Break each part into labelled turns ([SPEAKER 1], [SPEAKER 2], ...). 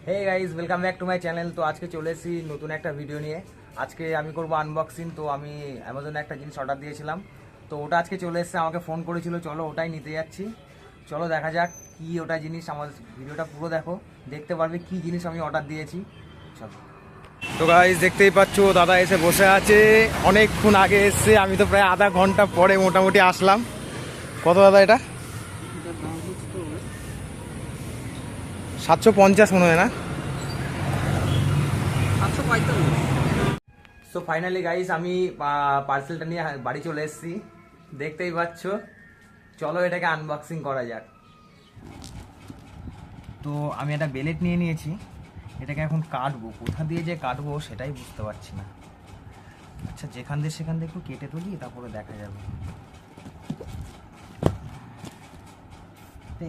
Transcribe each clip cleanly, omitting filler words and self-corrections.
[SPEAKER 1] Hey guys welcome back to my channel. তো আজকে চলে এসেছি নতুন একটা ভিডিও নিয়ে। আজকে আমি করব আনবক্সিং। তো আমি অ্যামাজনে একটা জিনিস অর্ডার দিয়েছিলাম, তো ওটা আজকে চলে এসেছে। আমাকে ফোন করেছিল, চলো ওটাই নিতে যাচ্ছি। চলো দেখা যাক কি ওটা জিনিস। আমার ভিডিওটা পুরো দেখো, দেখতে পারবে কি জিনিস আমি অর্ডার দিয়েছি। চলো। তো গাইস দেখতেই পাচ্ছো দাদা এসে বসে আছে, অনেকক্ষণ আগে এসেছে। আমি তো প্রায় আধা ঘন্টা পরে মোটামুটি আসলাম। কত দাদা এটা? 750 মনে হয় না? সো ফাইনালি গাইস আমি পার্সেলটা নিয়ে বাড়ি চলে এসেছি, দেখতেই পাচ্ছ। চলো এটাকে আনবক্সিং করা যাক। তো আমি একটা বেলেট নিয়ে নিয়েছি, এটাকে এখন কাটবো। কোথা দিয়ে যে কাটবো সেটাই বুঝতে পারছি না। আচ্ছা যেখান দিয়ে সেখান দিয়ে একটু কেটে তুলি, তারপরে দেখা যাবে।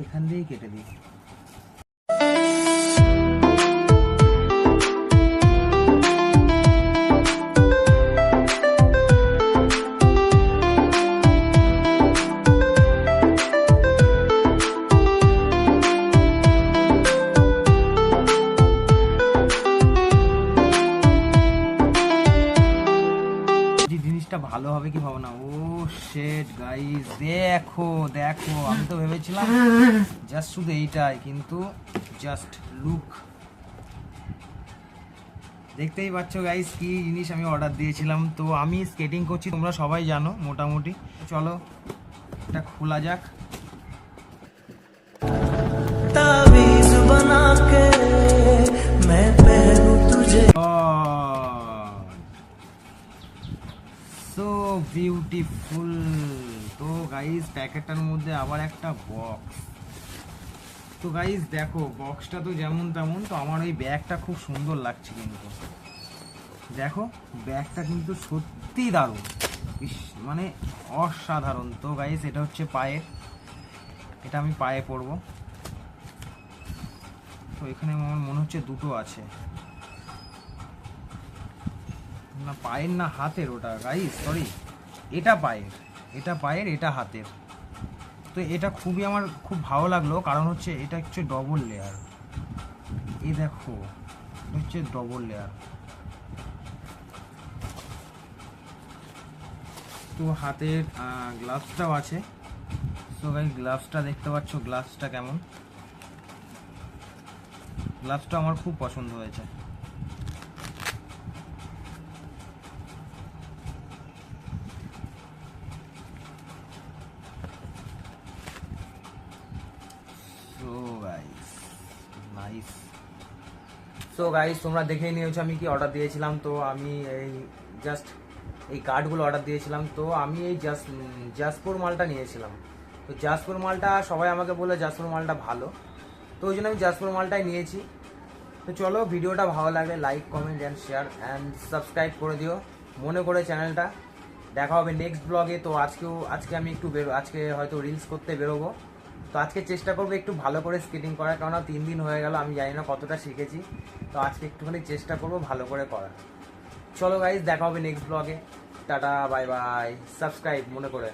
[SPEAKER 1] এখান দিয়েই কেটে দিই। জিনিসটা ভালো হবে কি ভাবো না। ও শিট গাইস, দেখো দেখো, আমি তো ভেবেছিলাম জাস্ট শুধু এইটাই, কিন্তু জাস্ট লুক। দেখতেই পাচ্ছ গাইস কি জিনিস আমি অর্ডার দিয়েছিলাম। তো আমি স্কেটিং করছি, তোমরা সবাই জানো মোটামুটি। চলো এটা খোলা যাক। तावीज़ बना के मैं पहनूं तुझे। So beautiful. তো গাইস প্যাকেটটার মধ্যে আবার একটা বক্স। তো গাইস দেখো বক্সটা তো যেমন তেমন, তো আমার ওই ব্যাগটা খুব সুন্দর লাগছে। কিন্তু দেখো ব্যাগটা কিন্তু সত্যি দারুণ, মানে অসাধারণ। তো গাইস এটা হচ্ছে পায়ে, এটা আমি পায়ে পরবো। তো এখানে আমার মনে হচ্ছে দুটো আছে, না পায়ের না হাতের ওটা গাইস, সরি। এটা পায়ের, এটা পায়ের, এটা হাতের। তো এটা খুবই আমার খুব ভালো লাগলো, কারণ হচ্ছে এটা হচ্ছে ডবল লেয়ার। এই দেখো এটা হচ্ছে ডবল লেয়ার। তো হাতের গ্লাভসটাও আছে। তো গাইস গ্লাভসটা দেখতে পাচ্ছ, গ্লাভসটা কেমন। গ্লাভসটা আমার খুব পছন্দ হয়েছে। সো গাইস তোমরা দেখেই নিয়েছো আমি কি অর্ডার দিয়েছিলাম। তো আমি এই জাস্ট এই কার্ডগুলো অর্ডার দিয়েছিলাম। তো আমি এই জাসপুর মালটা নিয়েছিলাম। তো জাসপুর মালটা সবাই আমাকে বলে জাসপুর মালটা ভালো, তো ওই জন্য আমি জাসপুর মালটাই নিয়েছি। তো চলো ভিডিওটা ভালো লাগলে like comment and share and subscribe করে দিও মনে করে চ্যানেলটা। দেখা হবে নেক্সট ব্লগে। তো আজকে আমি একটু আজকে হয়তো রিলস করতে বেরোবো। তো আজকে চেষ্টা করবো একটু ভালো করে স্কেটিং করার, কেননা 3 দিন হয়ে গেল, আমি জানি না কতটা শিখেছি। তো আজকে একটুখানি চেষ্টা করবো ভালো করে করার। চলো গাইজ দেখা হবে নেক্সট ব্লগে। টাটা বাই বাই, সাবস্ক্রাইব মনে করে।